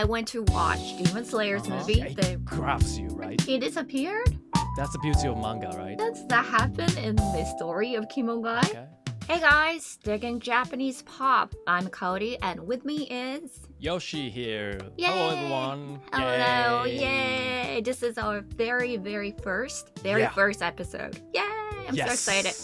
I went to watch Demon Slayer's movie. It grabs you, right? He disappeared? That's the beauty of manga, right? Does that happen in the story of Kimongai? Okay. Hey guys, digging Japanese pop. I'm Cody, and with me is... Yoshi here. Yay! Hello, everyone. Hello, yay! This is our very first episode. Yay! I'm so excited.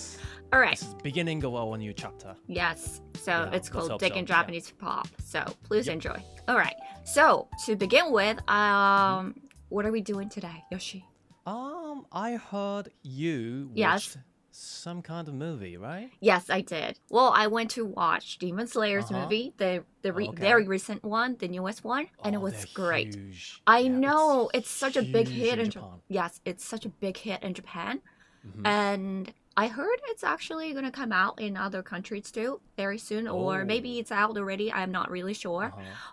All right. This is the beginning of our new chapter. Yes. So Yeah, it's let's called hope Digging so, Japanese Pop. So please enjoy. All right. So to begin with, what are we doing today, Yoshi? I heard you watched some kind of movie, right? Yes, I did. Well, I went to watch Demon Slayer's movie, the very recent one, the newest one, and it was great. Huge. I know it's such a big huge hit in in Japan. Yes, it's such a big hit in Japan, and I heard it's actually gonna come out in other countries too very soon, or maybe it's out already. I'm not really sure.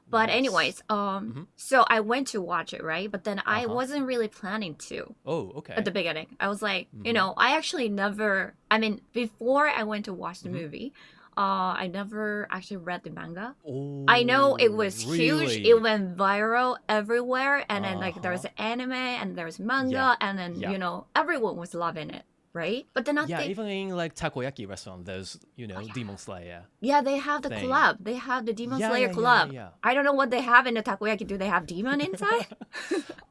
But anyways, so I went to watch it, right? But then I wasn't really planning to. Oh, okay. At the beginning, I was like, you know, I actually never. I mean, before I went to watch the movie, I never actually read the manga. Oh, I know it was huge. really? It went viral everywhere, and then like there's anime and there's manga, and then you know everyone was loving it. Right? But then even in like takoyaki restaurant, there's, you know, Demon Slayer. Yeah, they have the thing. club. They have the Demon Slayer yeah, club. yeah. I don't know what they have in the takoyaki. Do they have demon inside?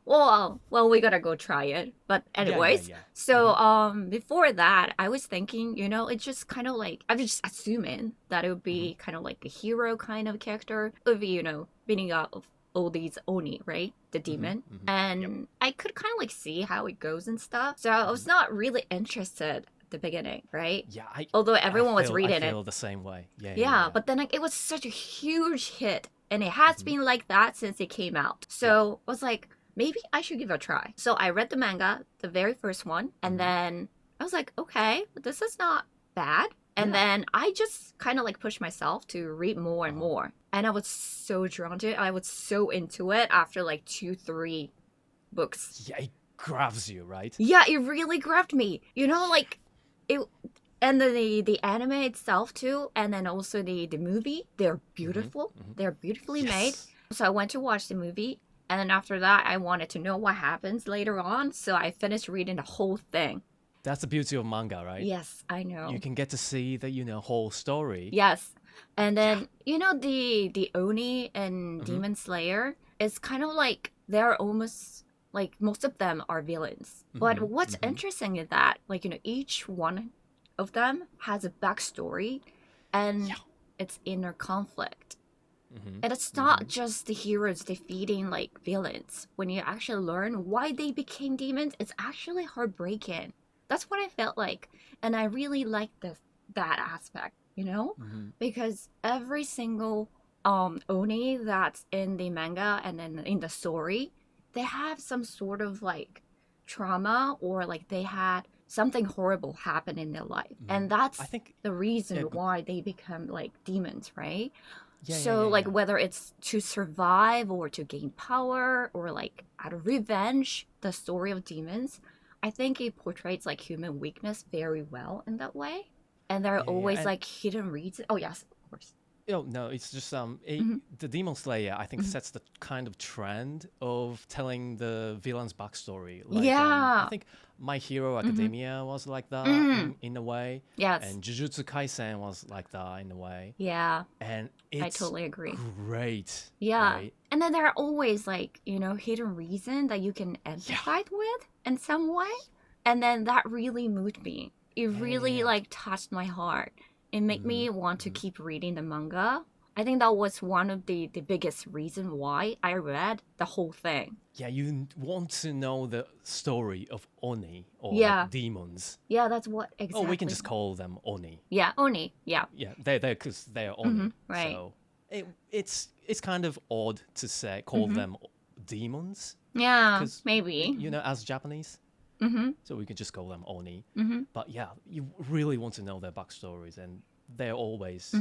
well, we gotta go try it. But anyways, so before that, I was thinking, you know, it's just kind of like I'm just assuming that it would be kind of like a hero kind of character. It would be, you know, beating up all these Oni, right? The demon. And I could kind of like see how it goes and stuff. So I was not really interested at the beginning, right? Yeah, although everyone was reading I it. feel the same way. Yeah, but then like it was such a huge hit, and it has been like that since it came out. So I was like, maybe I should give it a try. So I read the manga, the very first one, and then I was like, okay, this is not bad. And then I just kind of like pushed myself to read more and more. And I was so drawn to it. I was so into it after like 2-3 books. Yeah, it grabs you, right? Yeah, it really grabbed me. You know, like it, and the anime itself too, and then also the movie. They're beautiful. They're beautifully made. So I went to watch the movie, and then after that, I wanted to know what happens later on. So I finished reading the whole thing. That's the beauty of manga, right? Yes, I know. You can get to see the, you know, whole story. Yes. And then, you know, the Oni and Demon Slayer, it's kind of like they're almost like most of them are villains. But what's interesting is that, like, you know, each one of them has a backstory and it's inner conflict. And it's not just the heroes defeating like villains. When you actually learn why they became demons, it's actually heartbreaking. That's what I felt like. And I really liked that aspect, you know? Because every single Oni that's in the manga and then in the story, they have some sort of like trauma, or like they had something horrible happen in their life. And that's the reason why they become like demons, right? Like whether it's to survive or to gain power or like out of revenge, the story of demons, I think it portrays like human weakness very well in that way. And there are always like hidden reasons. Oh yes, of course. Oh no, it's just the Demon Slayer I think sets the kind of trend of telling the villain's backstory. Like, I think My Hero Academia was like that in a way. Yes. And Jujutsu Kaisen was like that in a way. Yeah. And it's I totally agree. Great. Yeah. Right? And then there are always like, you know, hidden reason that you can empathize with in some way. And then that really moved me. It really like touched my heart. It made me want to keep reading the manga. I think that was one of the biggest reason why I read the whole thing. Yeah, you want to know the story of Oni or like demons. Yeah, that's what exactly. Oh, we can just call them Oni. Yeah, Oni. Yeah. Yeah, they're because they're Oni. Right. So it's kind of odd to call them demons. Yeah, maybe. You know, as Japanese. So we can just call them Oni. But yeah, you really want to know their backstories, and they're always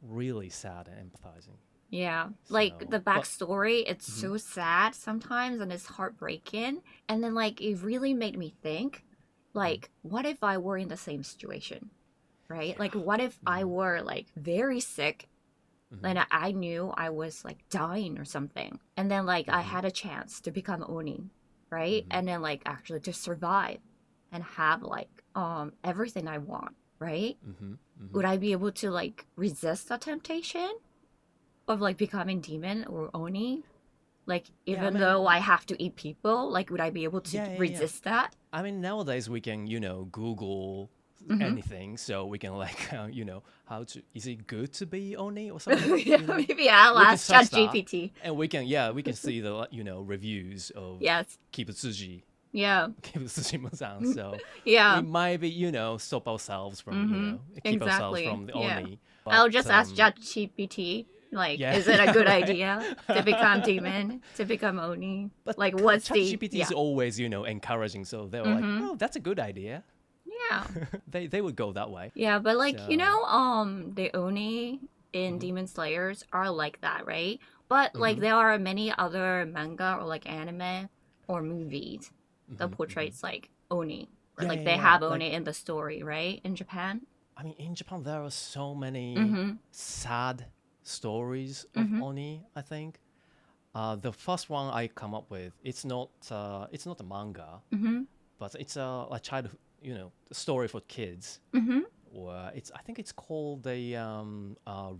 really sad and empathizing. Yeah, like the backstory, it's so sad sometimes, and it's heartbreaking. And then like it really made me think, like, what if I were in the same situation, right? Like, what if I were like very sick and I knew I was like dying or something, and then like I had a chance to become Oni, right? And then like actually to survive and have like everything I want, right? Would I be able to like resist the temptation of like becoming demon or Oni? Like even though I have to eat people, like would I be able to resist that? I mean, nowadays we can, Google anything, so we can like, is it good to be Oni or something? Yeah, maybe I'll We can ask search that, ChatGPT. and we can see the, reviews of Yes. Kibutsuji, Yeah. Kibutsuji-san. So Yeah. we might be, stop ourselves from, keep ourselves Exactly. from the Yeah. Oni. I'll But just ask ChatGPT. Like, is it a good idea to become demon, to become Oni? But Like, what's the ChatGPT is always, encouraging. So they were like, oh, that's a good idea. Yeah. They would go that way. Yeah, but like So, the Oni in Demon Slayers are like that, right? But like there are many other manga or like anime or movies that portrays like Oni. Or like they have Oni in the story, right? In Japan. I mean, in Japan there are so many sad stories of Oni, I think. The first one I come up with, it's not a manga, but it's a childhood, story for kids. Or I think it's called the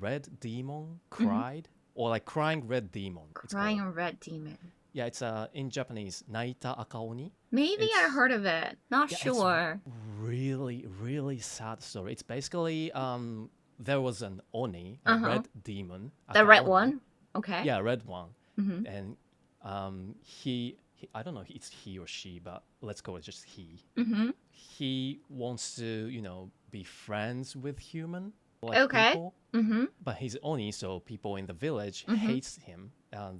Red Demon Cried, or like Crying Red Demon. Crying Red Demon. Yeah, it's in Japanese, Naita Akaoni. Maybe I heard of it. Not sure. It's really, really sad story. It's basically there was an Oni, a red demon. The red one? Okay. Yeah, red one. And he I don't know if it's he or she, but let's go with just he. He wants to, be friends with human, like people. But he's Oni, so people in the village hates him.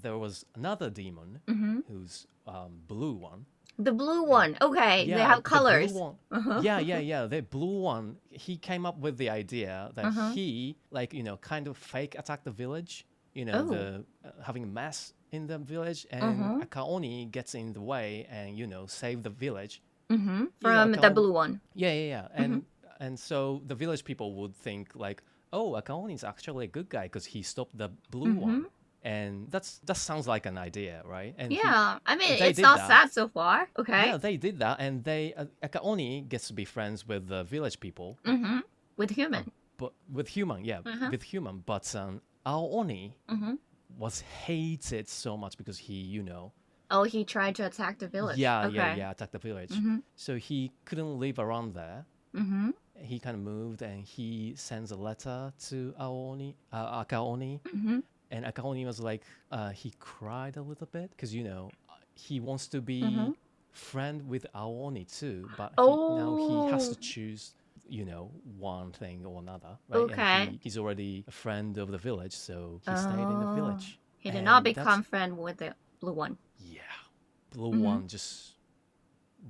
There was another demon who's blue one. The blue one. Okay, Yeah, they have colors. The blue one. Yeah. The blue one, he came up with the idea that he, like, kind of fake attacked the village, the having a mass in the village, and Akaoni gets in the way and, save the village. From the blue one. Yeah. And so the village people would think like, oh, Akaoni is actually a good guy because he stopped the blue one. And that sounds like an idea, right? And I mean, it's not sad so far. Okay. Yeah, they did that, and Akaoni gets to be friends with the village people. With human. But with human, yeah, with human. But our Oni was hated so much because he, Oh, he tried to attack the village. Yeah, attack the village. So he couldn't live around there. He kind of moved, and he sends a letter to Akaoni. And Akaoni was like, he cried a little bit because, he wants to be friend with Aoni too, but now he has to choose, one thing or another, right? Okay. And he's already a friend of the village, so he stayed in the village. He did not become friend with the blue one. Yeah. Blue one just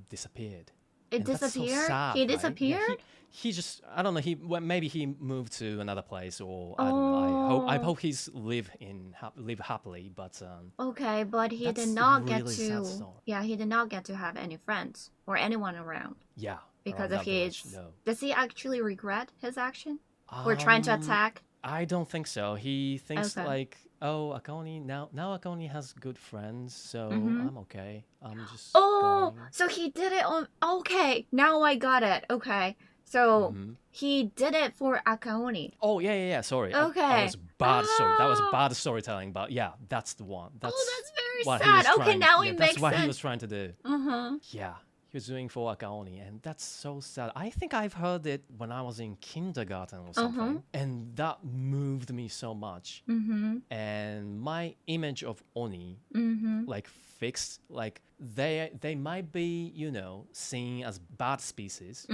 disappeared. It And that's so disappeared? sad, He right? Yeah, disappeared? he just, I don't know, maybe he moved to another place, or I don't know. I hope he's live happily, but Okay, but he that's did not a get really sad to. story. Yeah, he did not get to have any friends or anyone around Yeah, because around of that village, his. no. Does he actually regret his action? Or trying to attack? I don't think so. He thinks Okay. like, oh, Akoni now Akoni has good friends, so I'm okay. I'm just Oh, going. so he did it on. Okay, now I got it. Okay, so he did it for Akaoni. Oh yeah. Sorry. Okay. That was bad story. That was Oh. bad storytelling. But yeah, that's the one. That's That's very what he was sad. Okay, trying- now yeah, it that's makes what sense. he was trying to do. Yeah, he was doing for Akaoni, and that's so sad. I think I've heard it when I was in kindergarten or something, and that moved me so much. And my image of Oni, like fixed, like they might be, seen as bad species,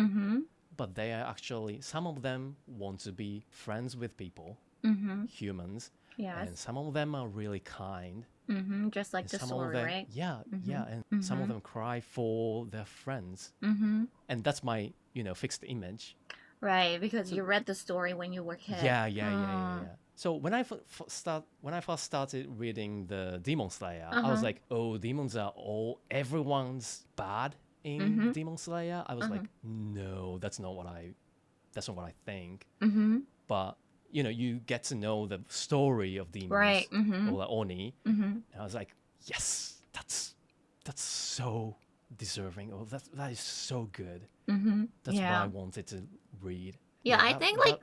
but they are actually, some of them want to be friends with people, humans, Yes. and some of them are really kind. Just like And the some of story, them, right? yeah, and some of them cry for their friends, and that's my, fixed image. Right, because you read the story when you were a kid. Yeah. So when I first started reading the Demon Slayer, I was like, oh, demons are everyone's bad in Demon Slayer. I was like, no, that's not what I think. But you get to know the story of demons Right. or like Oni. And I was like, yes, that's so deserving. Oh, that is so good. That's what I wanted to read. Yeah, I think like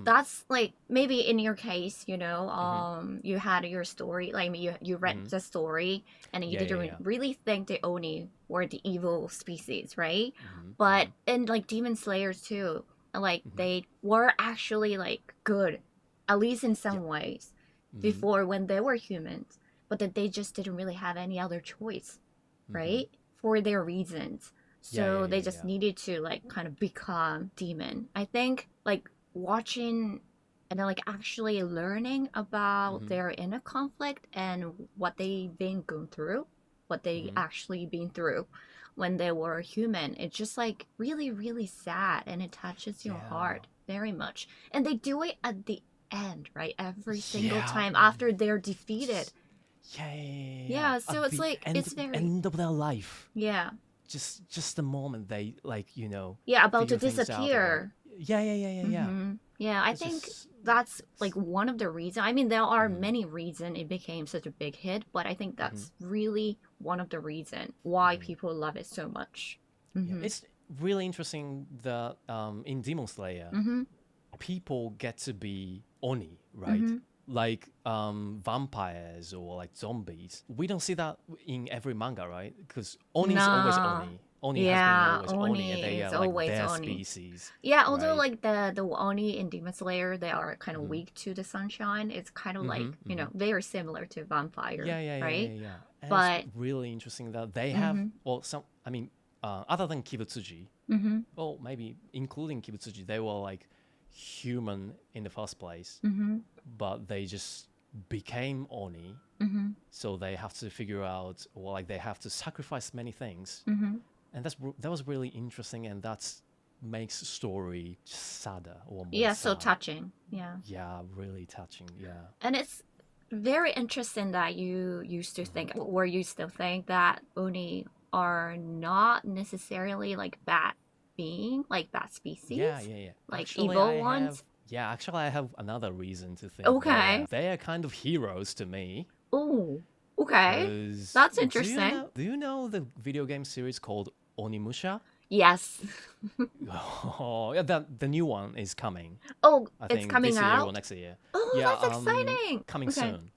that's like maybe in your case, you had your story, like you read the story and you didn't really think the Oni were the evil species, right? But in like Demon Slayers too, like they were actually like good, at least in some ways, before when they were humans, but that they just didn't really have any other choice, right? For their reasons. So they just needed to like kind of become demon. I think like watching and then like actually learning about their inner conflict and what they've been going through, what they actually been through when they were human. It's just like really, really sad and it touches your heart very much. And they do it at the end, right? Every single time after they're defeated. Yeah, so At it's the like it's very end of their life. Yeah. Just the moment they like about to figure things out, disappear. Yeah, I It's think just that's like one of the reasons. I mean, there are many reasons it became such a big hit, but I think that's really one of the reasons why people love it so much. It's really interesting that in Demon Slayer, people get to be Oni, right? Like vampires or like zombies. We don't see that in every manga, right? Because Oni is always No. Oni. Oni has been Yeah, always Oni, and they Oni are is like always their Oni. species, Yeah, although right? like the Oni in Demon Slayer, they are kind of weak to the sunshine. It's kind of like, they are similar to vampire, right? And it's But really interesting that they have, well, some, I mean, other than Kibutsuji, well, maybe including Kibutsuji, they were like human in the first place, but they just became Oni. So they have to figure out, or like they have to sacrifice many things. And that was really interesting, and that's makes story sadder or more so sad. touching. Yeah. Yeah, really touching. Yeah. And it's very interesting that you used to think, or you still think that Oni are not necessarily like bad being, like bad species. Yeah. Like Actually, evil ones. actually, I have another reason to think Okay. they are kind of heroes to me. Oh, okay. 'Cause That's interesting. Do you know the video game series called Onimusha? Yes. Oh, yeah, the new one is coming. Oh, I it's think coming this year or out? next year. Oh, Yeah, that's exciting. coming Okay. soon.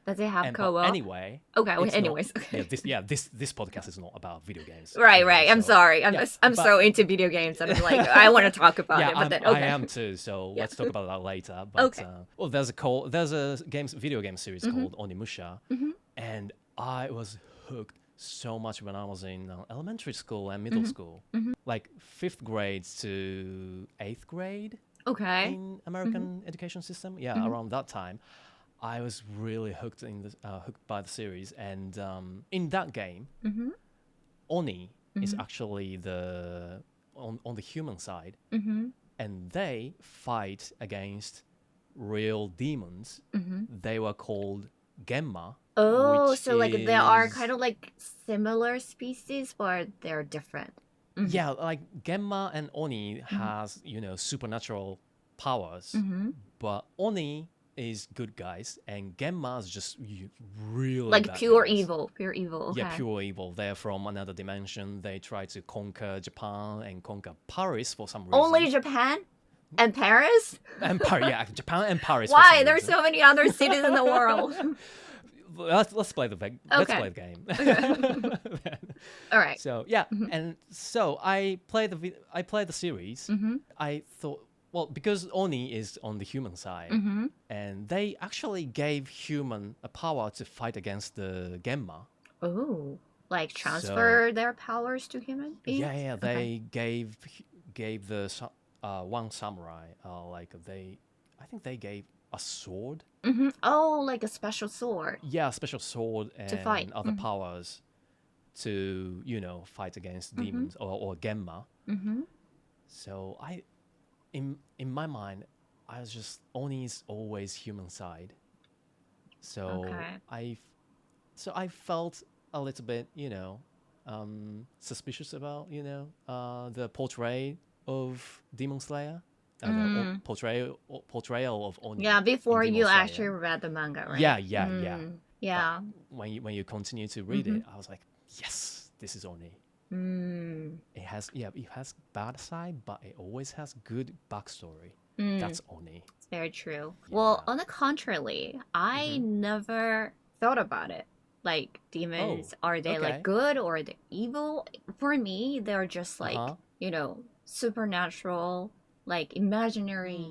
Does it have But co-op? anyway, Okay, well, it's anyways. not, Okay. this podcast is not about video games. Right, anyway, right. I'm so- sorry. I'm yeah, I'm but- so into video games that I'm like I want to talk about it, but then okay. I am too. So Yeah. let's talk about that later. But Okay. well, there's a video game series called Onimusha, and I was hooked so much when I was in elementary school and middle school, like 5th grade to 8th grade Okay. in American education system. Yeah, around that time, I was really hooked hooked by the series, and in that game, Oni is actually on the human side, and they fight against real demons. They were called Genma. Oh, which so like there are is- kind of like similar species, but they're different. Yeah, like Genma and Oni has supernatural powers, but Oni is good guys, and Genma is just really Like bad pure guys. evil, pure evil. Okay. Yeah, pure evil. They're from another dimension. They try to conquer Japan and conquer Paris for some reason. Only Japan and Paris? And yeah, Japan and Paris. Why? There's so many other cities in the world. Let's play the game. All right. So yeah, and so I played the series. I thought, well, because Oni is on the human side, and they actually gave human a power to fight against the Genma. Oh, like transfer their powers to human beings? Yeah. They gave the one samurai I think they gave a sword. Oh, like a special sword. Yeah, a special sword and To fight. other powers to fight against demons or Genma. So in my mind, I was just Oni's always human side. So Okay. I felt a little bit suspicious about the portray of Demon Slayer. the portrayal of Oni Yeah, in before Demon you Slayer. actually read the manga, right? Yeah, yeah, yeah. Yeah. But when you continue to read it, I was like, yes, this is Oni. It has bad side, but it always has good backstory. That's Oni. It's very true. Yeah. Well, on the contrary, I never thought about it. Like demons, are they like good or are they evil? For me, they're just like, supernatural, like imaginary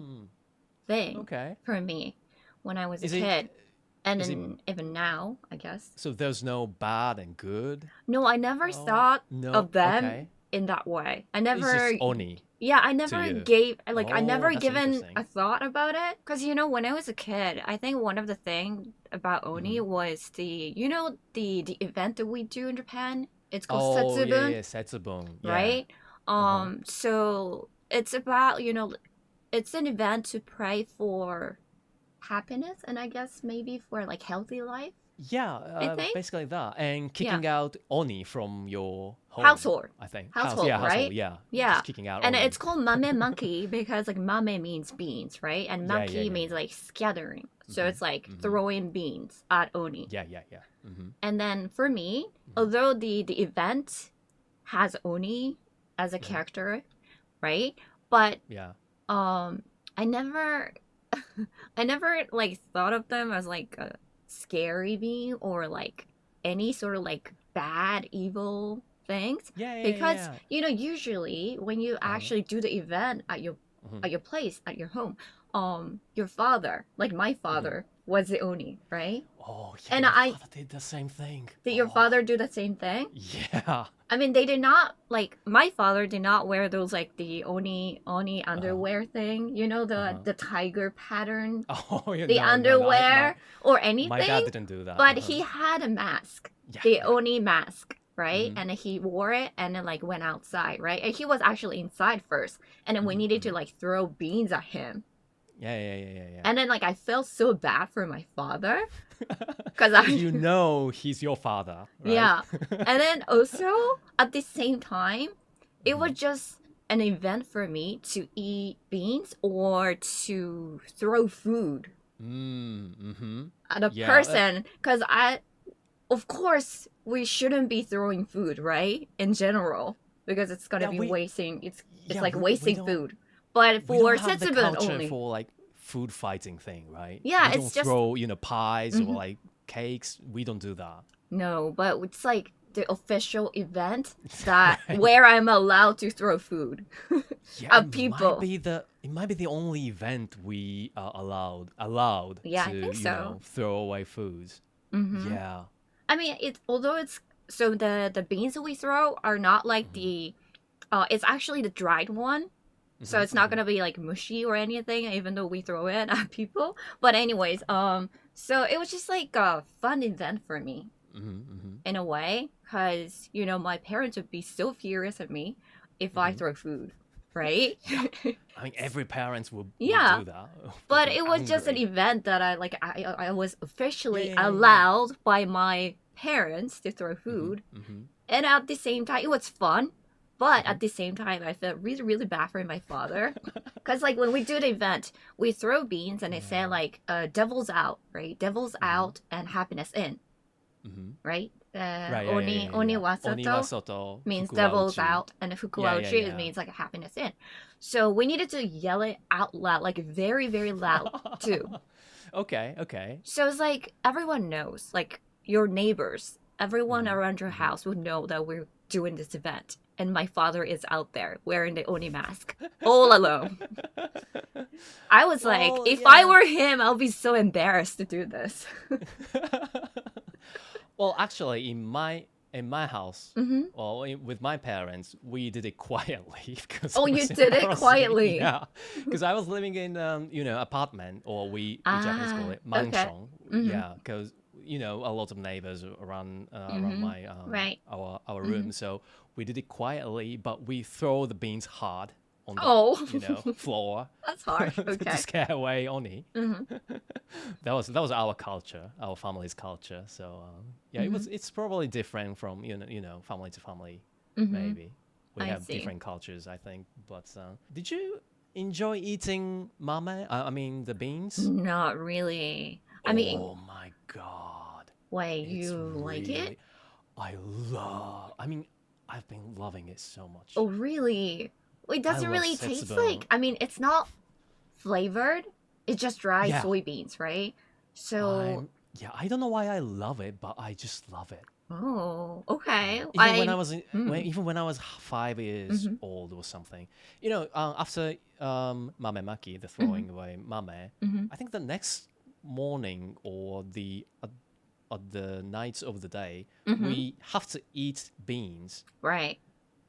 thing for me when I was a kid. And then even now, I guess. So there's no bad and good? No, I never thought of them in that way. I never. It's just Oni. Yeah, I never gave I never that's given a thought about it because when I was a kid, I think one of the thing about Oni was the the event that we do in Japan. It's called Setsubun. Yeah, Setsubun. Right? So it's about, it's an event to pray for happiness and I guess maybe for like healthy life. Yeah, basically that. And kicking out Oni from your home. Household. I think. Household, right? Household, yeah. Yeah. Just kicking out and Oni. It's called mame monkey because like mame means beans, right? And monkey means like scattering. So it's like throwing beans at Oni. Yeah. And then for me, although the event has Oni as a character, right? But I never like thought of them as like a scary being or like any sort of like bad evil things. Because usually when you actually do the event at your place, at your home, your father, like my father, was the Oni, right? Oh, yeah. And my father did the same thing. Did your father do the same thing? Yeah. I mean, they did not, like, my father did not wear those, like, the Oni underwear thing, the tiger pattern, the underwear, or anything. My dad didn't do that. But he had a mask, the Oni mask, right? And he wore it and then, like, went outside, right? And he was actually inside first. And then we needed to, like, throw beans at him. Yeah. And then, like, I felt so bad for my father. Because he's your father, right? Yeah. And then also, at the same time, it was just an event for me to eat beans or to throw food at a person. Because of course, we shouldn't be throwing food, right? In general. Because it's going to be wasting, it's like wasting food. But for Setsubun only. For like food fighting thing, right? Yeah, we don't throw, pies or like cakes. We don't do that. No, but it's like the official event that where I'm allowed to throw food at people. It might be the only event we are allowed to, I think so. throw away foods. Yeah. I mean, although it's so the beans that we throw are not like the it's actually the dried one. So it's not gonna be like mushy or anything, even though we throw it at people. But anyways, so it was just like a fun event for me, in a way, because my parents would be so furious at me if I throw food, right? I mean, every parent would do that. But it was just an event that I was officially allowed by my parents to throw food, and at the same time, it was fun. But at the same time, I felt really, really bad for my father. Because, like, when we do the event, we throw beans and it said, like, devil's out, right? Devil's out and happiness in, right? Oni wasoto means devil's out, and fukuauchi means, like, happiness in. So we needed to yell it out loud, like, very, very loud, too. Okay. So it's like, everyone knows, like, your neighbors, everyone around your house would know that we're doing this event. And my father is out there wearing the Oni mask all alone. I was like, if I were him, I'll be so embarrassed to do this. Well, actually, in my house, with my parents, we did it quietly. You did it quietly? Yeah, because I was living in apartment, or we Japanese call it mansion. Yeah, because a lot of neighbors around my our room, so we did it quietly, but we throw the beans hard on the floor. That's harsh. Okay. To scare away Oni. That was our culture, our family's culture. So it's probably different from family to family. Maybe we have different cultures, I think. But did you enjoy eating mame? I mean, the beans? Not really. I mean, Oh my god. wait, It's you like it? really. I mean, I've been loving it so much. Oh, really? It I doesn't love really taste Setsubo. like. I mean, it's not flavored. It's just dry Yeah, soybeans, right? So, I don't know why I love it, but I just love it. oh, okay. Even when I was Hmm. even when I was 5 years Mm-hmm. old or something, after mame maki, the Mm-hmm. throwing away mame, Mm-hmm. I think the next morning or the nights of the day, Mm-hmm. we have to eat beans Right.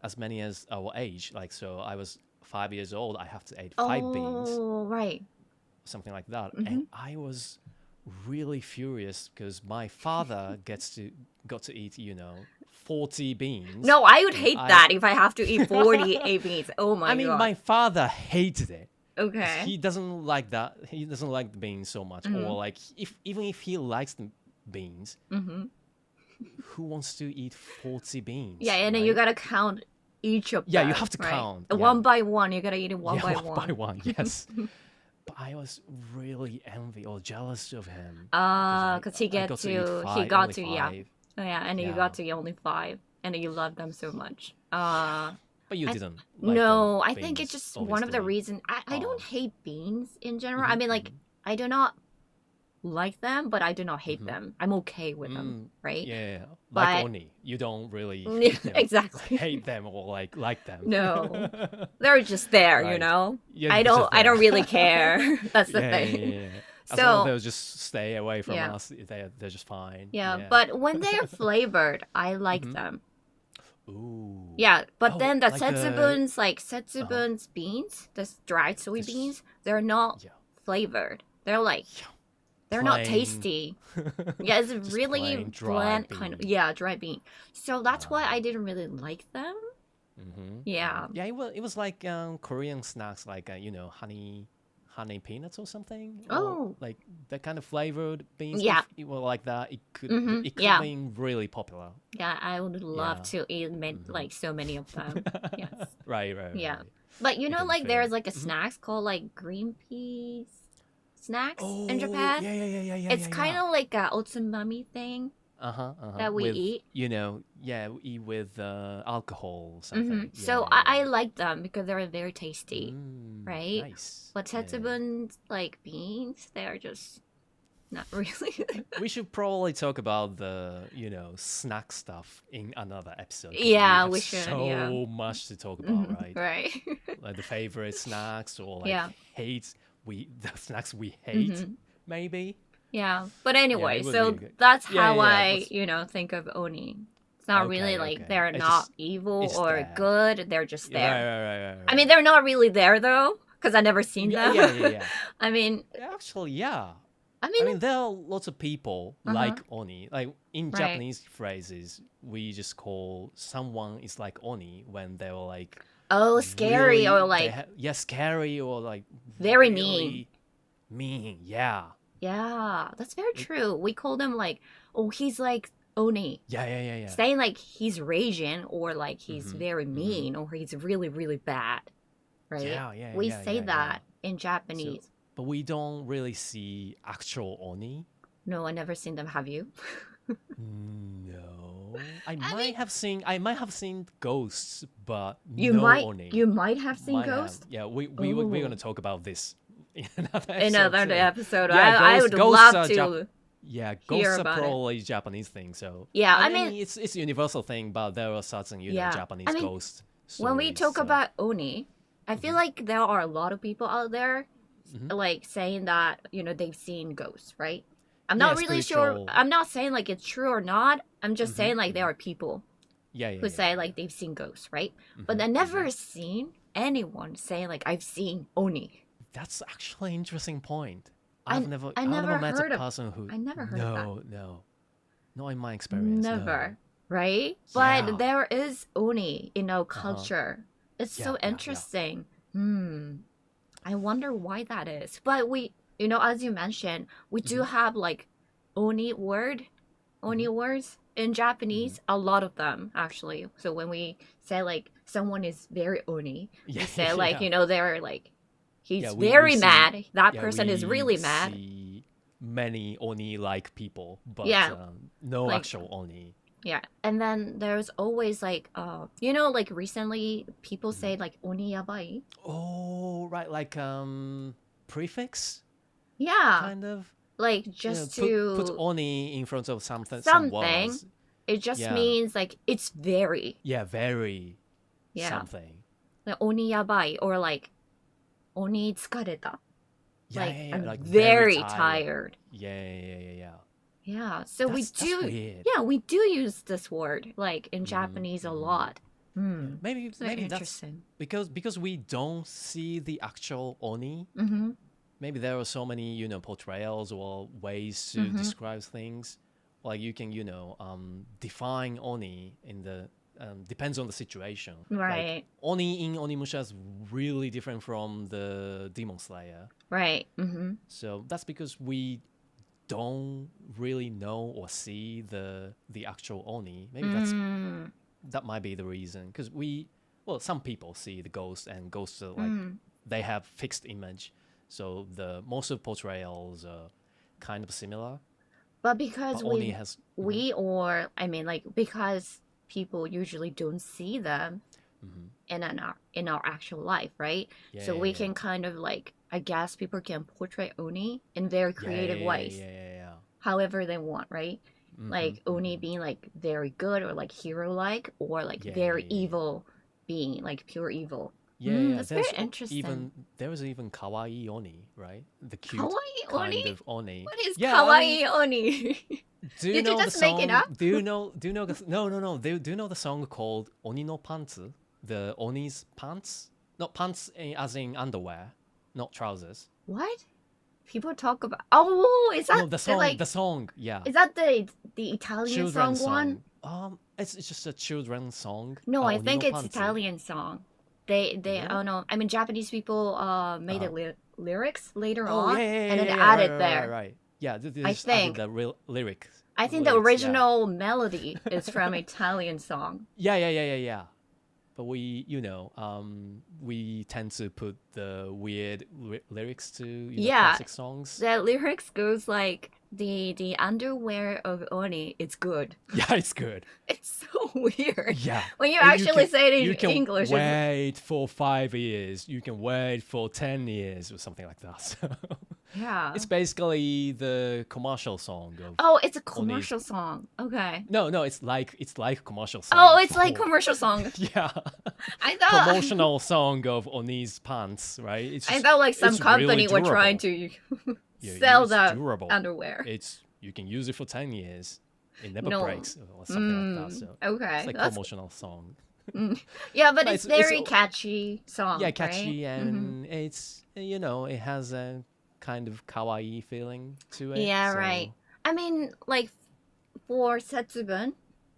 as many as our age. Like, so I was 5 years old, I have to eat 5 beans, Oh, right. something like that. Mm-hmm. And I was really furious because my father got to eat 40 beans, No, I would and hate that if I have to eat 40 A beans. Oh I my mean, god. my father hated it because Okay. he doesn't like that. He doesn't like the beans so much, Mm-hmm. or like even if he likes the beans, Mm-hmm. who wants to eat 40 Yeah, beans, and then you right? gotta count each of Yeah, you them, have to right? count. One Yeah, by one, you gotta eat it one yeah, by one by one. one. Yes, but I was really envy or jealous of him because Cause he I get got to eat he five, got only to, yeah. five. Oh, yeah, and you Yeah, got to eat only five, and you love them so much. yeah. But you I didn't like the no, I think it's beans, just one of the obviously. reasons I don't Oh. hate beans in general. I Mm-hmm, mean, like mm-hmm, I do not like them, but I do not hate mm-hmm. them. I'm okay with them, right? Yeah, like But Oni. You don't really, exactly. hate them or like them. No. They're just there, you Right. know? Yeah, they're just I there. don't really care. That's the Yeah, yeah, thing. yeah, yeah. As long as So, they'll just stay away from yeah. us, they're just fine. Yeah, Yeah. but when they're flavored, I like Mm-hmm. them. Ooh. Yeah, but Oh, then the like the. Uh-huh. setsubun's beans, the dried This. soybeans, they're not Yeah. flavored. They're like Yeah. they're not Plain. tasty. Yeah, it's Just really plain dry bland kind of, bean. yeah, dry bean. So that's why I Uh, didn't really like them. mm-hmm. Yeah. Yeah, it was like Korean snacks, like honey peanuts or something, or Oh, like that kind of flavored beans. yeah. If it were like that, Mm-hmm. it could have Yeah. been really popular. Yeah, I would love Yeah. to eat Mm-hmm. like so many of them. Yes. Right, right, Yeah. right. But you I know, can like feel there's it. like a Hmm. snacks called like green peas snacks in Oh, Japan. yeah, yeah, yeah, yeah, yeah, It's yeah, kind yeah. of like a otsumami thing Uh-huh, uh-huh. that we With, eat. yeah, we eat with alcohol or Hmm. something. Yeah, So yeah, yeah. I like them because they're very tasty, right? Nice. But Yeah, yeah, yeah. Setsubun's like beans, they're just not really. We should probably talk about the, snack stuff in another episode because we Yeah, have we should. Yeah. so much to talk about, Hmm. right? Right. Like the favorite snacks or like Yeah. the snacks we hate, Hmm. maybe. Yeah. But Yeah, anyway, it would be so good. that's Yeah, how yeah, yeah. I, Let's. think of Oni. It's not really Okay, like okay. they're not It's evil just or there. good. They're just Yeah, right, there. right, right, right, I mean, right. they're not really there though, because I never seen Yeah, them. yeah, yeah, yeah. I mean, Actually, yeah. I I mean, mean, there are lots of people uh-huh. like Oni. Like in Right. Japanese phrases, we just call someone is like Oni when they were like Oh, scary or really, like yeah, scary or like very mean. really mean. Yeah, Yeah, that's very It- true. We call them like, oh, he's like Oni. yeah, yeah, yeah, yeah. Saying like he's raging or like he's Mm-hmm, very mm-hmm. mean or he's really, really bad, right? Yeah, yeah, We yeah, say yeah, that yeah. in So, Japanese. but we don't really see actual Oni. No, I never seen them. Have you? No, I I mean, might have seen ghosts, but you no might Oni. you might have seen Might have. Ghost. Yeah, we're Oh, gonna talk about this in another episode another too. episode. Yeah, I ghosts would love are to yeah, hear ghosts are about it. probably Japanese thing. So Yeah, I I mean, mean, it's a universal thing, but there are certain yeah. Japanese I mean, ghost when we stories. talk So about Oni, I feel hmm like there are a lot of people out there hmm like saying that, they've seen ghosts, right? I'm yeah, not really sure. spiritual. I'm not saying like it's true or not. I'm just Hmm saying like there hmm are people Yeah, yeah, who yeah, say yeah, like they've seen ghosts, right? yeah. But I never seen anyone saying like I've seen Oni. That's actually an interesting point. I I I've never never met a heard of person who. I never heard of that. No, no, not in my experience. No. Never, right? But Yeah. there is Oni in our Uh huh. culture. It's Yeah, so yeah, yeah. interesting. I wonder why that is. But as you mentioned, we do Hmm have like Oni word, Oni hmm words in hmm Japanese. A lot of them actually. So when we say like someone is very Oni, we Yeah, say like yeah. they're like he's Yeah, very see, mad. That yeah, person is we really mad. see many Oni-like people, but Yeah, no like actual Oni. yeah. And then there's always like you know, like recently people Mhm. say like oni yabai. Oh, right, like prefix Yeah. kind of. Like You know, just put to Oni in front of something, some something. words. It just Yeah, means like it's very. yeah, very Yeah. something. Like oni yabai or like oni tsukareta. Yeah, Like yeah, yeah, I'm like very very tired. tired. Yeah, yeah, yeah, yeah. Yeah. So That's weird. yeah, we do use this word like in Mm-hmm, Japanese a mm-hmm. lot. Yeah, Hmm. So maybe that's interesting. because we don't see the actual Oni. Mm-hmm. Maybe there are so many, portrayals or ways to Mm-hmm. describe things. Like you can, define Oni in the depends on the situation. Like Right. Oni in Onimusha is really different from the Demon Slayer. Right. Mm-hmm. So that's because we don't really know or see the actual Oni. Maybe Mm. that might be the reason. Because some people see the ghost, and ghosts are like they have fixed image. So the most of portrayals are kind of similar. But because But Oni has we or I mean like because people usually don't see them in our actual life, right? yeah, So yeah, we yeah, can kind of like I guess people can portray Oni in very yeah, yeah, creative yeah, ways, yeah, yeah, yeah. however they want, right? Like Oni being like very good or like hero like or like Yeah, yeah, very yeah, yeah. evil being like pure evil. Yeah, yeah. That's very interesting. There is even kawaii oni, right? The cute Kawaii Oni? kind of oni. What is Yeah, I mean, kawaii Oni? do you Did you know the just make it song? up? Do you know the no no no? Do you know the song called Oni no Pants? The Oni's pants? Not pants as in underwear, not trousers. What? People talk about. Oh, is No, that the song, yeah, is that the Italian children's song one? song. It's just a children's song. No, I Oni think no it's Pants. Italian song. They I Really? don't know. I mean, Japanese people made Uh-huh. the lyrics later Oh yeah, on, yeah, yeah, and then yeah, they yeah. Right, added right, right, there. right. Yeah, they I just added think. the real I think the lyrics. Yeah, original melody is from Italian song. yeah, yeah, yeah, yeah, yeah. But we tend to put the weird lyrics to Yeah, classic songs. the lyrics goes like the underwear of Oni. It's good. Yeah, it's good. It's so weird. Yeah, When you and actually say it in you can English, it's wait for 5 years. You can wait for 10 years or something like that. So yeah. it's basically the commercial song of Oh, it's a Oni's. commercial song. Okay. No, it's like a commercial song. Oh, it's like for- commercial song. Yeah. I thought Promotional song of Oni's pants, right? It's I just, thought like some it's company really were trying durable. to Yeah, sell it's the durable. underwear. You can use it for 10 years. It never No. breaks or something like that. So Okay. it's like That's promotional song. yeah, but No, it's very catchy song. Yeah, catchy, right? and it's it has a kind of kawaii feeling to it. Yeah, so. right. I mean, like for Setsubun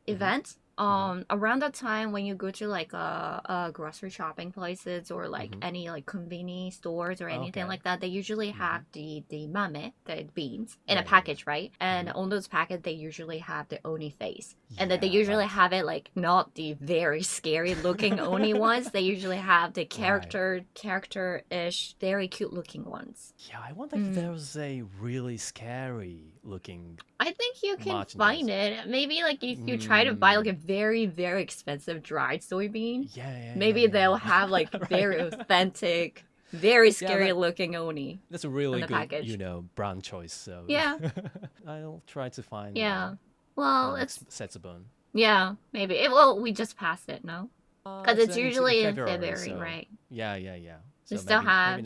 event, around that time when you go to like grocery shopping places or like any like convenience stores or anything Okay. like that, they usually have the mame, the beans, in Yeah, a yeah, package, right? And on those packets, they usually have the oni face, and then they Yeah, usually right. have it like not the very scary looking oni ones. They usually have the character-ish, very cute looking ones. Yeah, I wonder if there's a really scary looking. I think you can Merchandise. find it. Maybe like if you try to buy like a very, very expensive dried soybean, Yeah. maybe yeah, they'll yeah. have like Right. very authentic, very scary that- looking oni. That's a really the good, package. brand choice. So Yeah. I'll try to find. Yeah. Well, next it's Setsubun. yeah, maybe. Well, we just passed it, no? Because it's usually in February, so- right? Yeah. So We still have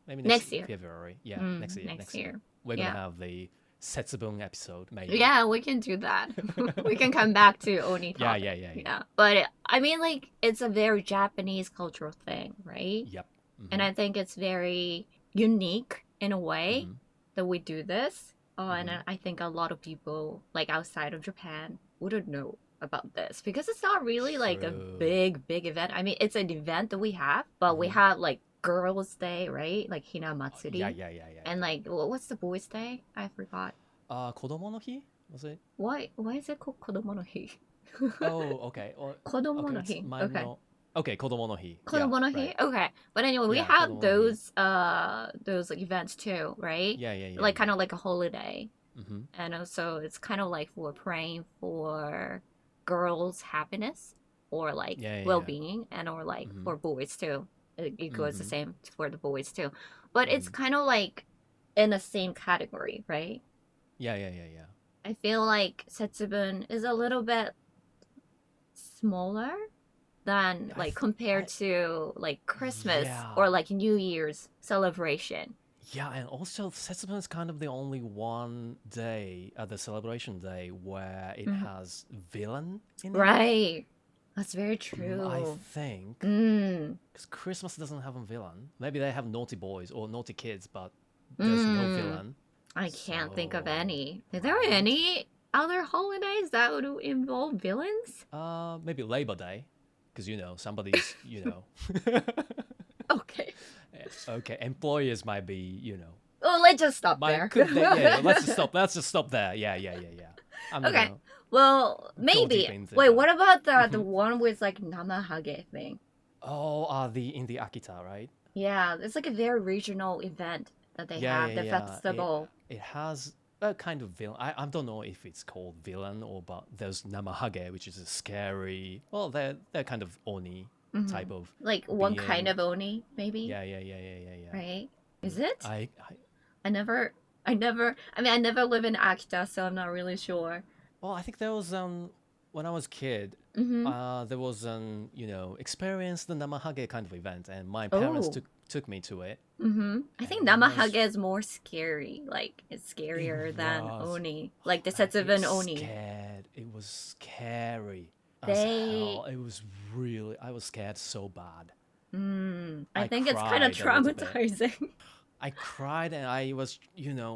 maybe next year. February. Yeah, next year. Next year. We're Yeah. gonna have the Setsubun episode. Maybe. Yeah, we can do that. We can come back to oni Yeah. topic. Yeah. But I mean, like, it's a very Japanese cultural thing, right? Yep. And I think it's very unique in a way Mhm. that we do this. And I think a lot of people, like outside of Japan, wouldn't know about this because it's not really like a True. big event. I mean, it's an event that we have, but we have like Girls' Day, right? Like Hina Matsuri. Yeah. And like, what's the Boys' Day? I forgot. 子供の日 was it? Why is it called Kodomo no Hi? Oh, okay. Or, Kodomo okay, no it's Hi. mine Okay. no- Okay, Kodomo no Hi. Kodomo no Yeah, Hi? right. Okay. But anyway, we Yeah, have Kodomo no Hi. those like events too, right? Yeah. Like kind of like a holiday. Mm-hmm. And also it's kind of like for praying for girls' happiness or like Yeah. well-being and or like Mm-hmm. for boys too. It goes the Mm-hmm. same for the boys too. But it's Mm-hmm. kind of like in the same category, right? Yeah. I feel like Setsubun is a little bit smaller than I, like th- compared I, to like Christmas yeah. or like New Year's celebration. Yeah, and also Setsubun is kind of the only one day, the celebration day, where it Mhm. has villain in it. Right. That's very I true. think Mm. because Christmas doesn't have a villain. Maybe they have naughty boys or naughty kids, but there's no Mm. villain. I can't think of So, any. Is there right? any other holidays that would involve villains? Maybe Labor Day, because somebody's Okay. okay, employers might be Well, let's just stop might there. could they, yeah. Let's just stop. Let's just stop there. Yeah. I'm not Okay. gonna Well, go maybe. deep into Wait, that. what about the Mhm. one with like namahage thing? Oh, the in the Akita, right? Yeah, it's like a very regional event that they have, the Yeah. It festival. it has a kind of villain. I don't know if it's called villain or but there's Namahage, which is a scary. Well, they're kind of oni type of Like one kind being. of oni, maybe, Yeah. right? Is it? I I never, I never live in Akita, so I'm not really sure. well, I think there was when I was a kid, Mm-hmm. there was experience the Namahage kind of event, and my parents Oh. took me to it, Mm-hmm. I think and it namahage was is more scary. Like it's it scarier than was oni. Like the man, it Setsubun oni. scared. It was scary as They hell. It was really I was scared so bad. I I think it's kind of cried a little bit. traumatizing. I cried and I was,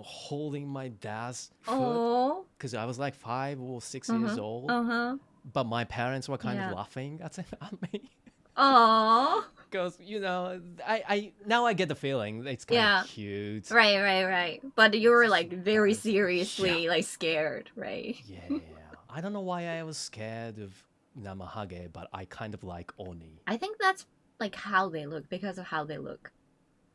holding my dad's foot Oh. because I was like 5 or 6 years Uh-huh. old. Uh-huh. But my parents were kind of Yeah. laughing at me Oh. because I now I get the feeling it's kind Yeah. of cute. Right. But you were like very But yeah, seriously like scared, right? yeah. I don't know why I was scared of Namahage, but I kind of like Oni. I think that's like how they look because of how they look.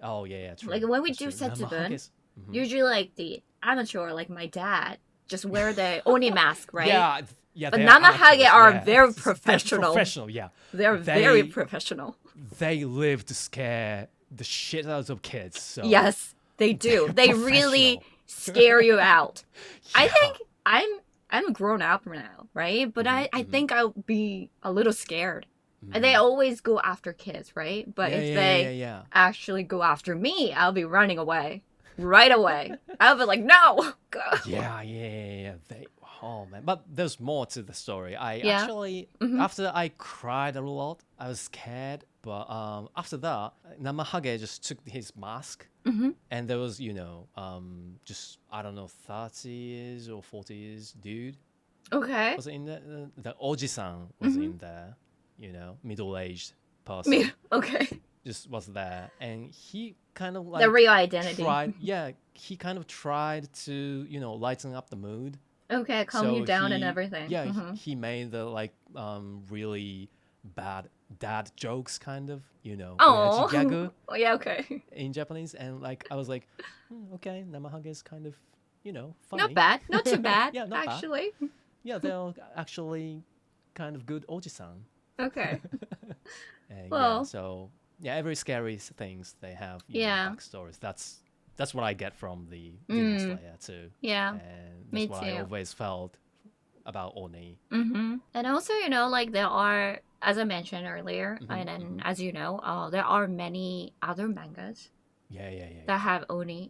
Oh yeah, true. Like when we That's do true. Namahage Setsubun, is. Mhm. usually like the amateur, like my dad, just wear the Oni mask, right? Yeah. But They're Namahage amateurs. are Yeah, very professional. professional. Yeah, They're very they professional. they live to scare the shit out of kids. So Yes, they do. they're They really professional. scare you out. I Yeah. think I'm grown up now, right? But I think I'll be a little scared. And they always go after kids, right? But if they Yeah. actually go after me, I'll be running away right away. I'll be like, no. Yeah. Oh man, but there's more to the story. I Yeah. actually, Mhm. after I cried a lot, I was scared. But after that, Namahage just took his mask, Mhm. and there was, just I don't know, 30 years or 40 years dude Okay. was in there. The Oji-san was Mhm. in there, middle-aged person. Okay. Just was there, and he kind of The like real identity. he kind of tried to lighten up the mood. Okay, calm you down and everything. Yeah, Mhm. he made the like really bad dad jokes, kind of, Oh. gyagu Oh, yeah, okay. in Japanese, and like I was like, okay, Namahage is kind of, funny. Not bad. Not too bad, Yeah, not bad. actually. Yeah, they're actually kind of good oji-san. Okay. And Well, so every scary things they have, yeah. backstories. That's what I get from the Demon Slayer too. Yeah. And that's Me what I too. always felt about Oni. And also, like there are, as I mentioned earlier, and then as you know, there are many other mangas Yeah. that have Oni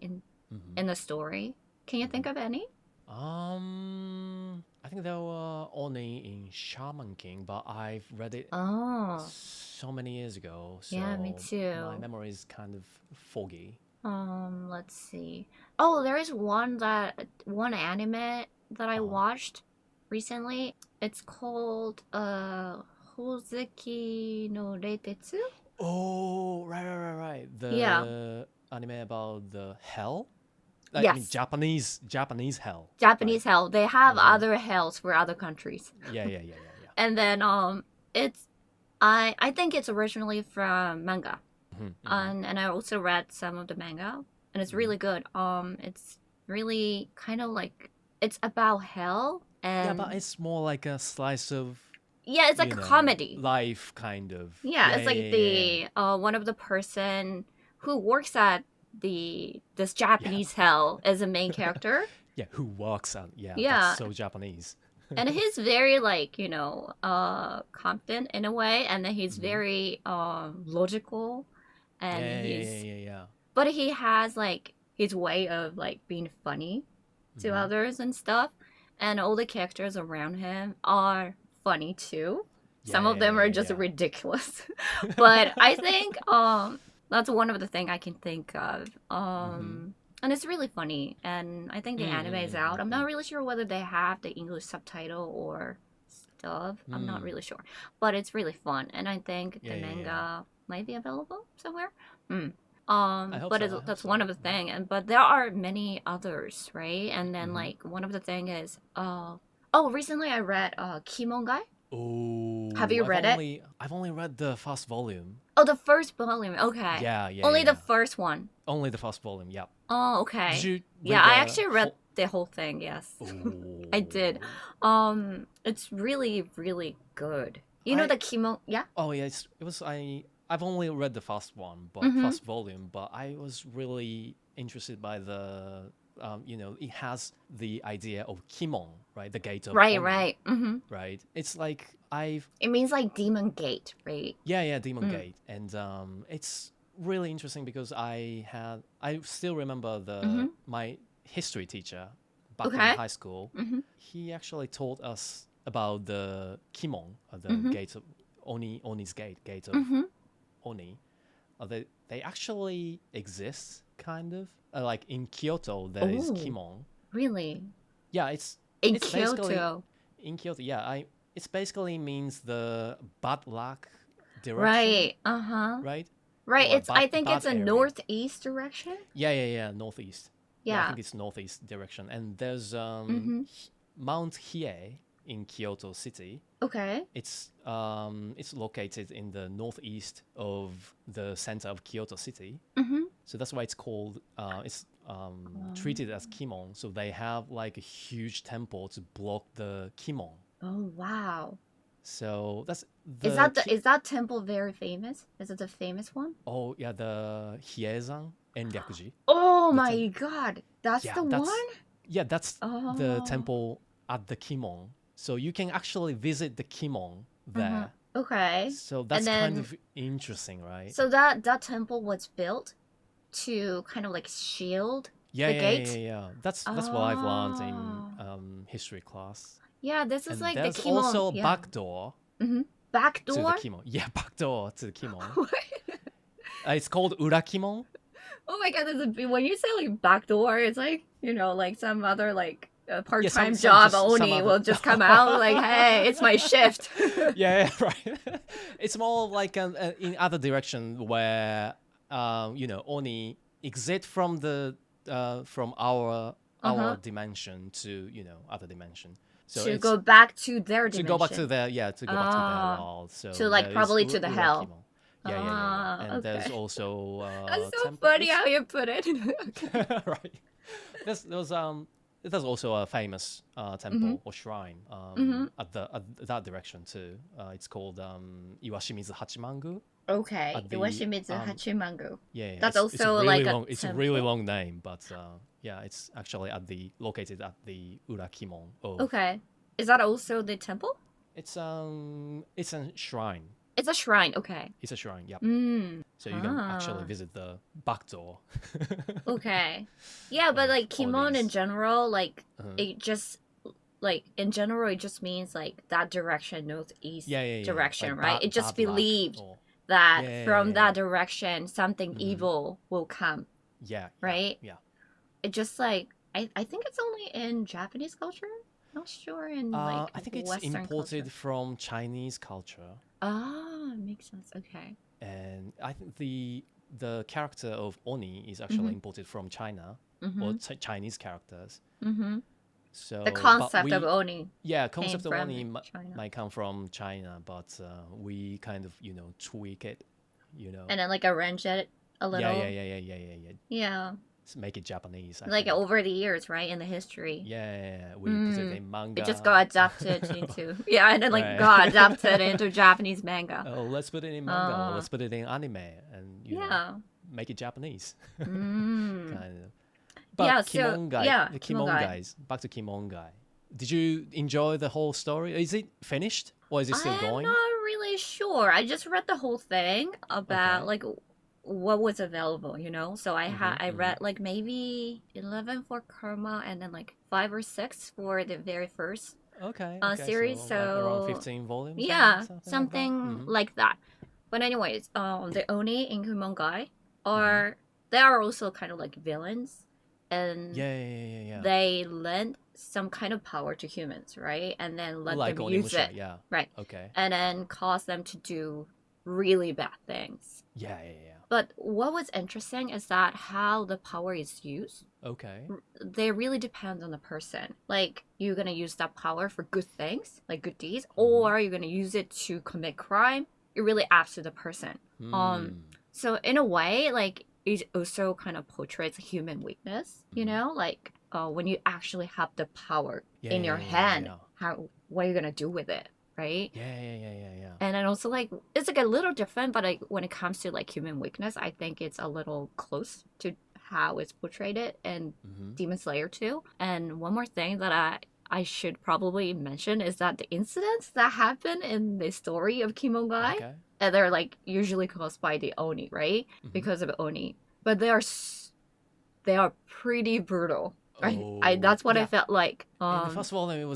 in the story. Can you think Mm-hmm. of any? I think there were Oni in Shaman King, but I've read it Oh, so many years ago, so yeah, me too. my memory is kind of foggy. Let's see. Oh, there is one anime that I watched recently. It's called Hozeki no Reitetsu. Oh, right. Yeah. The anime about the hell? I mean, Yes. Japanese hell. Japanese hell. They have other hells for other countries. Yeah. And then it's I think it's originally from manga. Mm-hmm. And I also read some of the manga, and it's Mm-hmm. really good. It's really kind of like it's about hell, Yeah, but and it's more like a slice of, yeah, it's like you a know, comedy. life kind of. Yeah, Yeah, it's yeah, like yeah, yeah. the one of the person who works at this Yeah, Japanese hell as a main yeah. character. Yeah, who walks out? Yeah, that's Yeah, so Japanese. and he's very like confident in a way, and then he's Mm-hmm. very logical, and Yeah, yeah, yeah, he's yeah, yeah. but he has like his way of like being funny to Mm-hmm. others and stuff, and all the characters around him are funny too. Yeah, Some of yeah, them are yeah, just yeah, ridiculous. But I yeah. think that's one of the things I can think of. Mm-hmm. And it's really funny, and I think the anime is out. I'm Mm-hmm. not really sure whether they have the English subtitle or stuff. I'm not Mm. really sure, but it's really fun, and I think Yeah, the yeah, yeah. manga might be available somewhere. Mm. I hope But so. I hope that's so. one of the thing, and but there are many others, right? And then Mm-hmm. like one of the thing is, oh, recently I read Kimongai. Have Oh, you read it? I've only read the first volume. Oh, the first volume. Okay, Yeah, yeah, only the yeah. first one. Only the first volume. Yeah. Oh, Did okay. you Yeah, read I the actually read whole? the whole thing. Yes, I did. Oh, It's really, really good. You know I. the Kimon? Yeah. Oh yeah, it was. I've only read the first one, but Mm-hmm. first volume. But I was really interested by the. It has the idea of Kimon, right? The gate of Right, Oni, right. Mm-hmm. right? It's like I've It means like Demon Gate, right? Yeah, yeah, Demon Mm. Gate, and it's really interesting because I still remember Mm-hmm. the my history teacher back in Okay. high school. Mm-hmm. He actually taught us about the Kimon, the Mm-hmm. gates of Oni's gate of Mm-hmm. Oni. They actually exist, kind of. Like in Kyoto, there is Oh, Kimon. really? Yeah, In it's basically Kyoto. in Kyoto. Yeah, I it's basically means the bad luck direction, Right. Uh-huh. right? Right. Or It's I think bad it's a area. northeast direction. Yeah, yeah, yeah, northeast. Yeah, I Yeah. think it's northeast direction. And there's Mm-hmm. Mount Hiei in Kyoto City. Okay. It's located in the northeast of the center of Kyoto City. Mm-hmm. So that's why it's called it's treated as Kimon. So they have like a huge temple to block the Kimon. Oh, wow. So that's Is the is that temple very famous? Is it a famous one? oh yeah, the Hiezan Enryakuji. Oh The my God. That's yeah, the one? that's the Oh. temple at the Kimon. So you can actually visit the Kimon Mm-hmm. there. Okay. So And that's kind then of interesting, right? so that temple was built to kind of like shield Yeah, the yeah, yeah, gate. yeah, yeah. That's what I've learned in Oh. history class. Yeah, this is And like the there's Kimon. also a Yeah. back door Mm-hmm. Back to the door? Kimon. Yeah, back door to the Kimon. It's called Ura Kimon. Oh my God, when you say like back door, it's like, like some other like Yeah, part-time some job just some only other. will just come out like, hey, it's my shift. Yeah, yeah, right. It's more like in other direction where Oni exit from the from our Uh-huh. dimension to other dimension. So To it's go back to their to go back to dimension. their to go back to their Ah. world. To So like there is probably to the hell. Urakimon. Yeah, yeah, yeah, yeah. Ah, And there's okay. also That's so temple. funny how you put it. Okay. Right. There's also a famous Mm-hmm. temple or shrine Mm-hmm. at that direction too. It's called Iwashimizu Hachimangu. Okay. At the Iwashimitsu Hachimangu. yeah, yeah, That's it's a also really like a long temple. name, but yeah, it's actually located at the Urakimon of. Okay. Is that also the temple? It's a shrine. It's a shrine. Okay. It's a shrine. Yep. Mm. So you can actually Ah. visit the back door. Okay. Yeah, but Of like Kimon in Oni's. general, like Uh-huh. it just like in general it just means like that direction, northeast Yeah, yeah, yeah. direction, Like right? It just bad luck believed or that yeah, yeah, from yeah, that direction something yeah. evil will come, Yeah, yeah, right? yeah. It just like I think it's only in Japanese culture. Not sure in like I think it's Western imported culture. from Chinese culture, Ah, makes sense. Okay. and I think the character of Oni is actually Mm-hmm. imported from China or Mm-hmm. Chinese characters. Mm-hmm. So, The but concept of we, Oni yeah, came concept of from Oni China. might come from China, but we kind of, tweak it, you know. And then like arrange it a Yeah, yeah, little. yeah, yeah, yeah, yeah, yeah. Yeah. Make it Japanese, I Like think. over the years, right? In the history. Yeah, yeah, yeah. We put it Mm. in It just manga. got adapted into yeah, and then like Right. got adapted into Japanese manga. Oh, let's put it in manga or Uh let's put it in anime and, yeah. make it Japanese. Mm. Kind of. Yeah, But so Kimongai, yeah, the Kimongai. Kimonguys, back to Kimongai. Did you enjoy the whole story? Is it finished or is it still I'm going? not really sure. I just read the whole thing about Okay. like what was available, So I Mm-hmm. read like maybe 11 for Karma and then like 5 or 6 for the very first Okay, okay. series. So like around So 15 volumes maybe, yeah, something like that. something Mm-hmm. like that. But anyways, the Oni in Kumongai Mm-hmm. are they are also kind of like villains, and Yeah, yeah, yeah, yeah, yeah. they lend some kind of power to humans, right? And then let Like them use Onimusha, it, yeah. right? Okay. And then cause them to do really bad things. Yeah, yeah, yeah. But what was interesting is that how the power is used, Okay. they really depend on the person. Like, you're gonna use that power for good things, like good deeds, Mm-hmm. or you're gonna use it to commit crime. It really adds to the person. Hmm. So in a way, like it also kind of portrays human weakness. Mm-hmm. Like when you actually have the power Yeah, in yeah, your yeah, yeah, hand, yeah. what are you gonna do with it, right? Yeah, yeah, yeah, yeah, yeah. And then also like it's like a little different, but like when it comes to like human weakness, I think it's a little close to how it's portrayed it in Mm-hmm. Demon Slayer too. And one more thing that I should probably mention is that the incidents that happen in the story of Kimongai, Okay. and they're like usually caused by the Oni, right? Mm-hmm. Because of Oni, but they are pretty brutal. I Oh, that's what I yeah. felt like. In the first volume,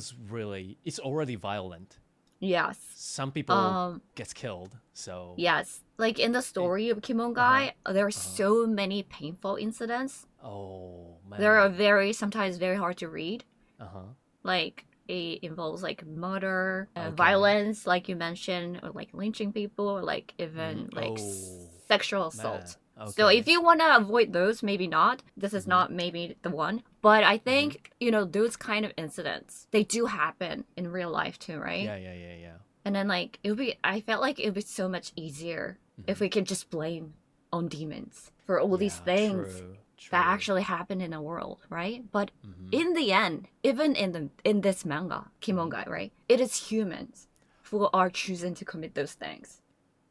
it's already violent. Yes. Some people Um, gets killed, so yes. Like in the it, story of uh-huh, Kimongai, there are uh-huh. so many painful incidents. Oh, They are man. sometimes very hard to read. Uh-huh. Like it involves like murder, Okay. violence, like you mentioned, or like lynching people, or like even Mm-hmm. like Oh, sexual man. assault. So if Okay. you want to avoid those, maybe not. This is Mm-hmm. not maybe the one. But I Mm-hmm. think, those kind of incidents, they do happen in real life too, right? Yeah, yeah, yeah, yeah. And then like I felt like it would be so much easier if Mm-hmm. we could just blame on demons for all these Yeah, things true, that true. actually happen in the world, right? But Mm-hmm. in the end, even in this manga, Mm-hmm. Kimongai, right? It is humans who are choosing to commit those things.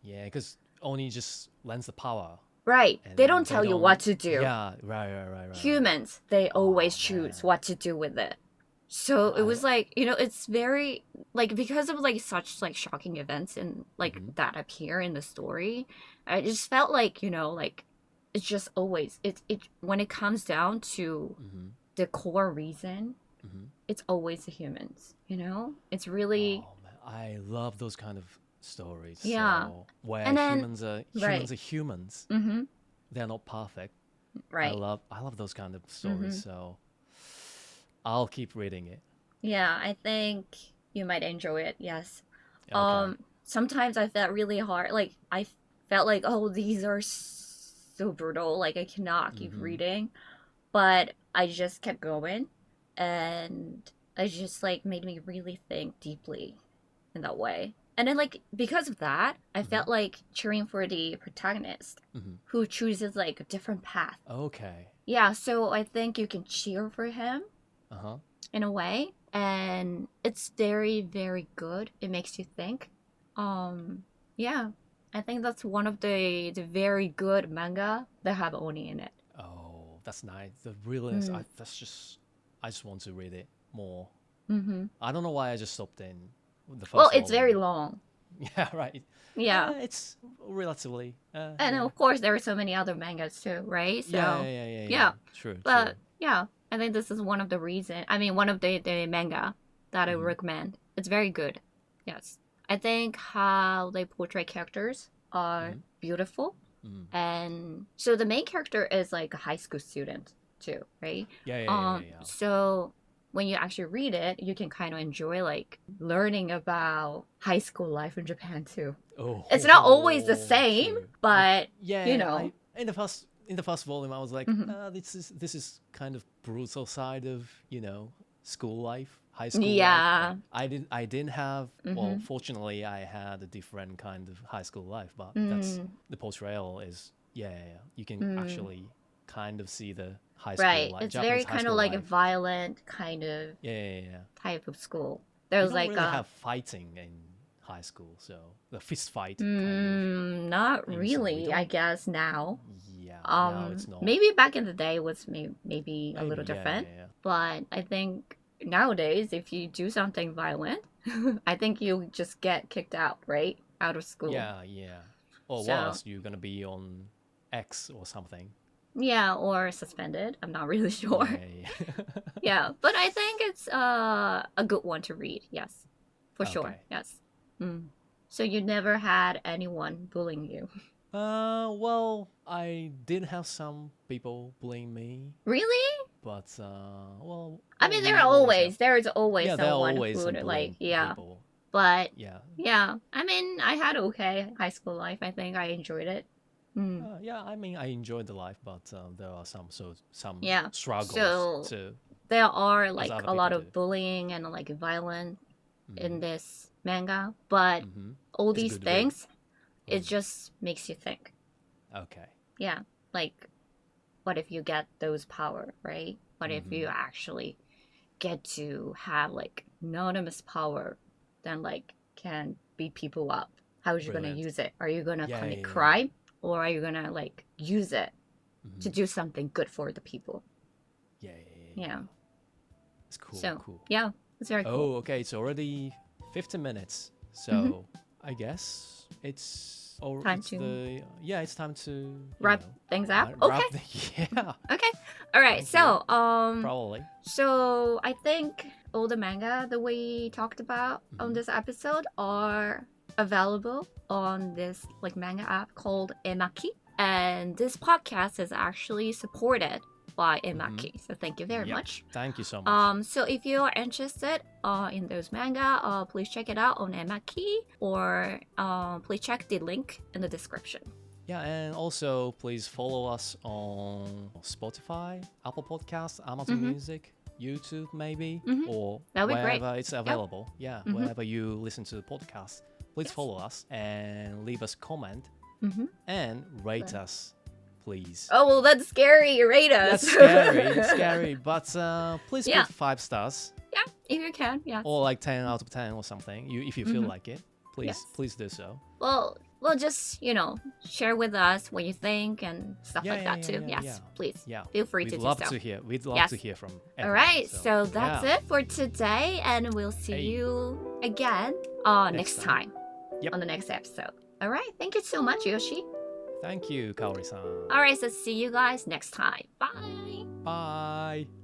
Yeah, because Oni just lends the power, Right. They and don't they tell you what don't. to do. Yeah, right, right, right, right, right. Humans, they always Oh choose man, what to do with it. So it I. was like, it's very like because of like such like shocking events and like Mm-hmm. that appear in the story, I just felt like, like it's just always it when it comes down to Mm-hmm. the core reason, Mm-hmm. it's always the humans, It's really Oh man, I love those kind of stories. yeah. So where And then humans right. are humans. Mm-hmm. They're not perfect. Right. I love those kind of stories. Mm-hmm. So I'll keep reading it. Yeah, I think you might enjoy it. Yes. Okay. Sometimes I felt really hard. Like I felt like, oh, these are so brutal. Like I cannot keep Mm-hmm. reading, but I just kept going, and it just like made me really think deeply in that way. And then like because of that, I Mm-hmm. felt like cheering for the protagonist Mm-hmm. who chooses like a different path. Okay. Yeah, so I think you can cheer for him Uh huh. in a way, and it's very very good. It makes you think. Yeah, I think that's one of the very good manga that have Oni in it. Oh, that's nice. The realness. Mm. I just want to read it more. Mm-hmm. I don't know why I just stopped in the Well, first it's very volume. long. Yeah, right. Yeah, It's relatively. and Yeah. of course there are so many other mangas too, right? Yeah, yeah, So yeah, yeah, yeah. yeah, True, true. but yeah, I think this is one of the one of the manga that I Mm-hmm. recommend. It's very good. Yes, I think how they portray characters are Mm-hmm. beautiful. Mm-hmm. And so the main character is like a high school student too, right? Yeah, yeah, yeah, yeah, yeah. So when you actually read it, you can kind of enjoy like learning about high school life in Japan too. It's not always the Oh, same, true. but you Yeah, know. I in the first volume I was like, Mhm. this is kind of brutal side of school life, high school Yeah. life. I didn't have. Well, fortunately, I had a different kind of high school life. But that's the portrayal is you can actually kind of see the high school Right. life, It's Japanese very high kind of school like a life. violent kind of Yeah. type of school. We There's don't like really have fighting in high school, so the fist fight kind not of thing. So we really, I don't. guess now. Yeah, now it's not. Maybe back in the day was maybe a Maybe little different, yeah. but I think nowadays if you do something violent, I think you just get kicked out, right? Out of school. Yeah. Or So, worse, you're gonna be on X or something. yeah, or suspended. I'm not really sure. Yeah. Yeah, but I think it's a good one to read. Yes, for sure. Okay. Yes. So you never had anyone bullying you? Well, I did have some people bullying me, Really? but well, I mean, we always have. there is always Yeah, there are someone always who some would bullying yeah. people. But Yeah. yeah, I mean, I had okay high school life. I think I enjoyed it. Yeah, I mean, I enjoyed the life, but there are some Yeah. struggles So to there are as like other a lot people do. of bullying and like violence in this manga, but all It's a these good read. things, it just makes you think. Okay. Yeah, like what if you get those power, right? What if you actually get to have like anonymous power, then like can beat people up? How are you gonna Brilliant. use it? Are you gonna Yeah, commit yeah. crime, or are you gonna like use it to do something good for the people? Yeah. It's cool. So Cool. yeah, it's very cool. Oh, okay. It's already 15 minutes. So I guess it's Time it's to it's time to wrap things up. wrap Okay. yeah. Okay. All right. Thank So Probably. so I think all the manga that we talked about on this episode are available on this like manga app called Emaqi, and this podcast is actually supported by emaqi. So thank you very much. Thank you so much. So if you are interested in those manga, please check it out on emaqi, or please check the link in the description. Yeah, and also please follow us on Spotify, Apple Podcasts, Amazon Music, YouTube maybe, or That would be great. wherever it's available. Yeah, wherever you listen to the podcast, please follow us and leave us a comment and rate us, please. Oh, well, that's scary. Rate us. That's scary. It's scary, but please put 5 stars. Yeah, if you can. Yeah. Or like 10 out of 10 or something. If you feel like it, please do so. Well, just share with us what you think and stuff like that too. Yes, please. Yeah. Feel free to do so. We'd love to hear from everyone. All right, so that's it for today, and we'll see you again next time on the next episode. All right, thank you so much, Yoshi. Thank you, Kaori-san. All right, so see you guys next time. Bye. Bye.